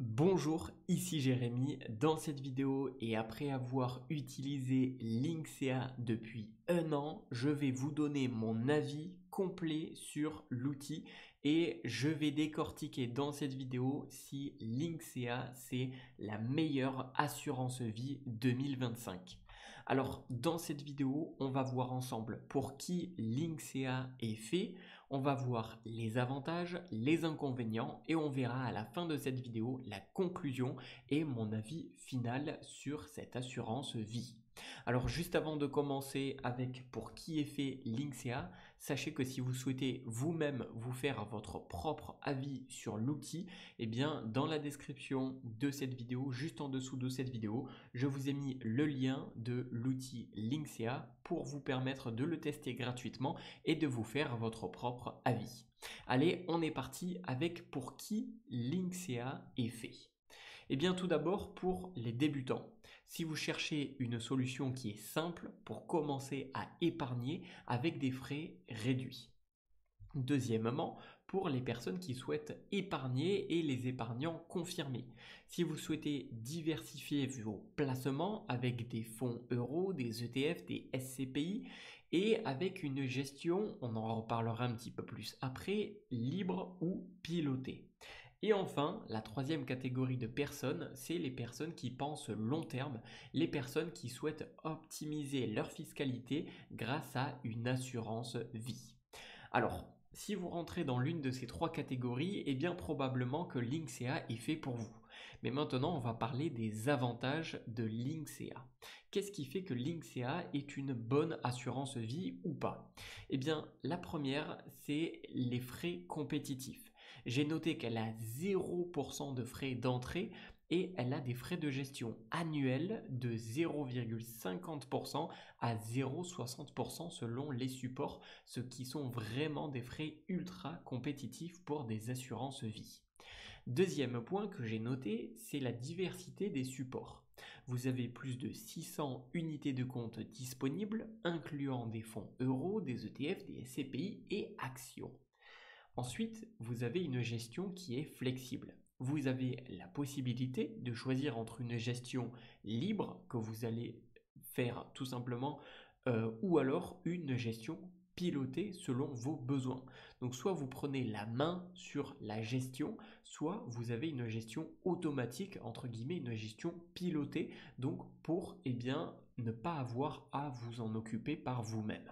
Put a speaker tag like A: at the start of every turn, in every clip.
A: Bonjour, ici Jérémy. Dans cette vidéo et après avoir utilisé Linksea depuis un an, je vais vous donner mon avis complet sur l'outil et je vais décortiquer dans cette vidéo si Linksea c'est la meilleure assurance vie 2025. Alors dans cette vidéo, on va voir ensemble pour qui Linksea est fait. On va voir les avantages, les inconvénients et on verra à la fin de cette vidéo la conclusion et mon avis final sur cette assurance vie. Alors juste avant de commencer avec pour qui est fait Linksea, sachez que si vous souhaitez vous-même vous faire votre propre avis sur l'outil, eh bien dans la description de cette vidéo, juste en dessous de cette vidéo, je vous ai mis le lien de l'outil Linksea pour vous permettre de le tester gratuitement et de vous faire votre propre avis. Allez, on est parti avec pour qui Linksea est fait. Eh bien tout d'abord pour les débutants. Si vous cherchez une solution qui est simple pour commencer à épargner avec des frais réduits. Deuxièmement, pour les personnes qui souhaitent épargner et les épargnants confirmés. Si vous souhaitez diversifier vos placements avec des fonds euros, des ETF, des SCPI et avec une gestion, on en reparlera un petit peu plus après, libre ou pilotée. Et enfin, la troisième catégorie de personnes, c'est les personnes qui pensent long terme, les personnes qui souhaitent optimiser leur fiscalité grâce à une assurance vie. Alors, si vous rentrez dans l'une de ces trois catégories, eh bien probablement que Linksea est fait pour vous. Mais maintenant, on va parler des avantages de Linksea. Qu'est-ce qui fait que Linksea est une bonne assurance vie ou pas? Eh bien, la première, c'est les frais compétitifs. J'ai noté qu'elle a 0% de frais d'entrée et elle a des frais de gestion annuels de 0,50% à 0,60% selon les supports, ce qui sont vraiment des frais ultra compétitifs pour des assurances vie. Deuxième point que j'ai noté, c'est la diversité des supports. Vous avez plus de 600 unités de compte disponibles, incluant des fonds euros, des ETF, des SCPI et actions. Ensuite, vous avez une gestion qui est flexible. Vous avez la possibilité de choisir entre une gestion libre que vous allez faire tout simplement ou alors une gestion pilotée selon vos besoins. Donc soit vous prenez la main sur la gestion, soit vous avez une gestion automatique, entre guillemets, une gestion pilotée, donc pour ne pas avoir à vous en occuper par vous-même.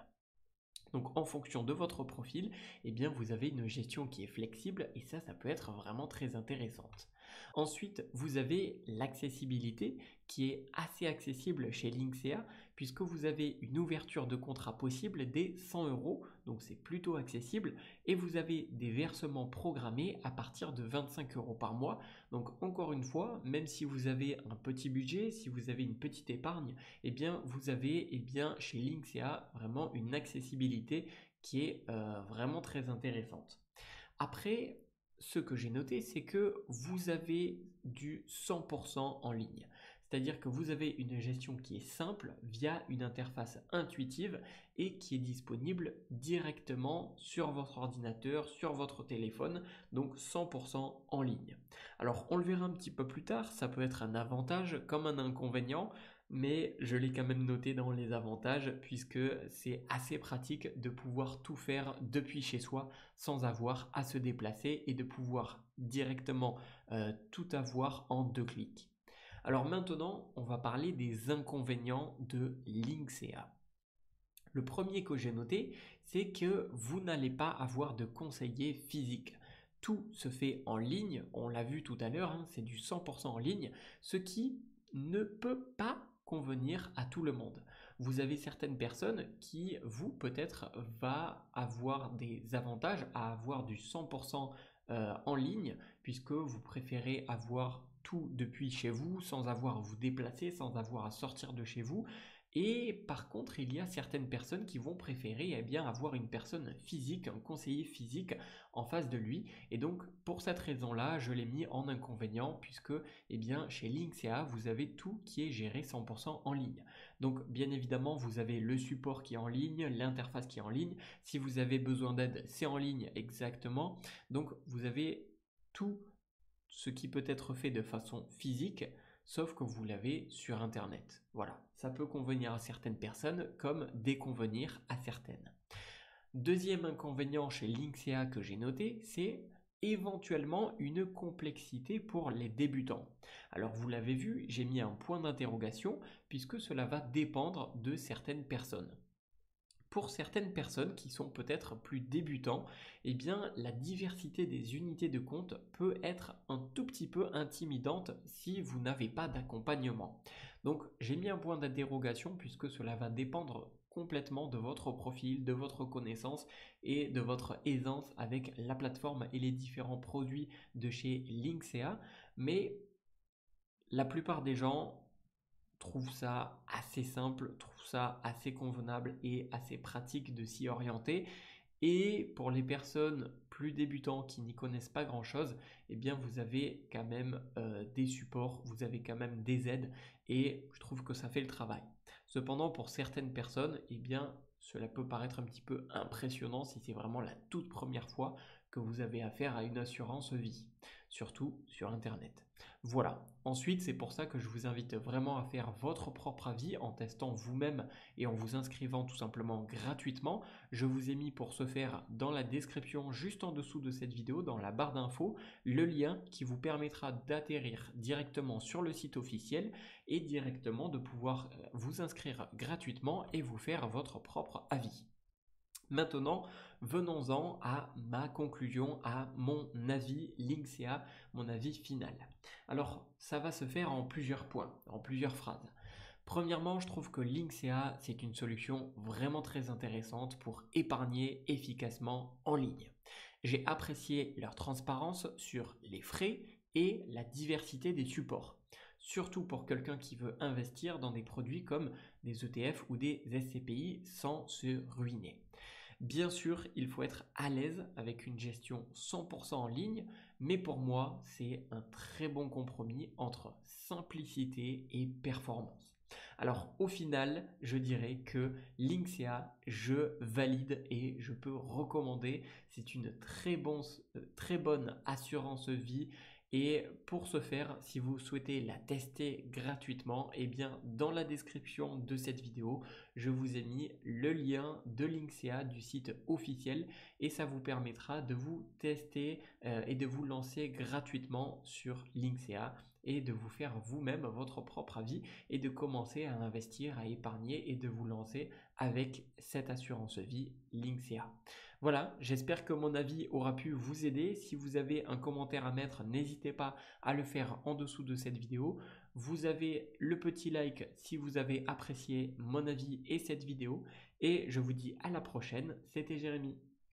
A: Donc en fonction de votre profil, vous avez une gestion qui est flexible et ça peut être vraiment très intéressante. Ensuite, vous avez l'accessibilité qui est assez accessible chez Linksea puisque vous avez une ouverture de contrat possible dès 100 euros, donc c'est plutôt accessible, et vous avez des versements programmés à partir de 25 euros par mois. Donc encore une fois, même si vous avez un petit budget, si vous avez une petite épargne, vous avez chez Linksea vraiment une accessibilité qui est vraiment très intéressante. Après, ce que j'ai noté, c'est que vous avez du 100% en ligne. C'est-à-dire que vous avez une gestion qui est simple via une interface intuitive et qui est disponible directement sur votre ordinateur, sur votre téléphone, donc 100% en ligne. Alors on le verra un petit peu plus tard, ça peut être un avantage comme un inconvénient, mais je l'ai quand même noté dans les avantages puisque c'est assez pratique de pouvoir tout faire depuis chez soi sans avoir à se déplacer et de pouvoir directement tout avoir en 2 clics. Alors maintenant, on va parler des inconvénients de Linksea. Le premier que j'ai noté, c'est que vous n'allez pas avoir de conseiller physique. Tout se fait en ligne, on l'a vu tout à l'heure, c'est du 100% en ligne, ce qui ne peut pas convenir à tout le monde. Vous avez certaines personnes qui, vous, peut-être, va avoir des avantages à avoir du 100% en ligne, puisque vous préférez avoir tout depuis chez vous, sans avoir à vous déplacer, sans avoir à sortir de chez vous. Et par contre, il y a certaines personnes qui vont préférer avoir une personne physique, un conseiller physique en face de lui. Et donc, pour cette raison-là, je l'ai mis en inconvénient puisque chez Linksea, vous avez tout qui est géré 100% en ligne. Donc, bien évidemment, vous avez le support qui est en ligne, l'interface qui est en ligne. Si vous avez besoin d'aide, c'est en ligne exactement. Donc, vous avez tout ce qui peut être fait de façon physique, sauf que vous l'avez sur Internet. Voilà, ça peut convenir à certaines personnes comme déconvenir à certaines. Deuxième inconvénient chez Linksea que j'ai noté, c'est éventuellement une complexité pour les débutants. Alors vous l'avez vu, j'ai mis un point d'interrogation puisque cela va dépendre de certaines personnes. Pour certaines personnes qui sont peut-être plus débutants, eh bien la diversité des unités de compte peut être un tout petit peu intimidante si vous n'avez pas d'accompagnement. Donc j'ai mis un point d'interrogation puisque cela va dépendre complètement de votre profil, de votre connaissance et de votre aisance avec la plateforme et les différents produits de chez Linksea. Mais la plupart des gens trouve ça assez simple, trouve ça assez convenable et assez pratique de s'y orienter. Et pour les personnes plus débutants qui n'y connaissent pas grand-chose, eh bien vous avez quand même des supports, vous avez quand même des aides et je trouve que ça fait le travail. Cependant, pour certaines personnes, eh bien cela peut paraître un petit peu impressionnant si c'est vraiment la toute première fois que vous avez affaire à une assurance vie, surtout sur Internet. Voilà. Ensuite, c'est pour ça que je vous invite vraiment à faire votre propre avis en testant vous-même et en vous inscrivant tout simplement gratuitement. Je vous ai mis pour ce faire dans la description juste en dessous de cette vidéo, dans la barre d'infos, le lien qui vous permettra d'atterrir directement sur le site officiel et directement de pouvoir vous inscrire gratuitement et vous faire votre propre avis. Maintenant, venons-en à ma conclusion, à mon avis Linksea, mon avis final. Alors, ça va se faire en plusieurs points, en plusieurs phrases. Premièrement, je trouve que Linksea, c'est une solution vraiment très intéressante pour épargner efficacement en ligne. J'ai apprécié leur transparence sur les frais et la diversité des supports. Surtout pour quelqu'un qui veut investir dans des produits comme des ETF ou des SCPI sans se ruiner. Bien sûr, il faut être à l'aise avec une gestion 100% en ligne, mais pour moi, c'est un très bon compromis entre simplicité et performance. Alors au final, je dirais que Linksea, je valide et je peux recommander. C'est une très bonne assurance vie. Et pour ce faire, si vous souhaitez la tester gratuitement, eh bien dans la description de cette vidéo, je vous ai mis le lien de Linksea du site officiel et ça vous permettra de vous tester et de vous lancer gratuitement sur Linksea et de vous faire vous-même votre propre avis et de commencer à investir, à épargner et de vous lancer avec cette assurance vie Linksea. Voilà, j'espère que mon avis aura pu vous aider. Si vous avez un commentaire à mettre, n'hésitez pas à le faire en dessous de cette vidéo. Vous avez le petit like si vous avez apprécié mon avis et cette vidéo. Et je vous dis à la prochaine. C'était Jérémy.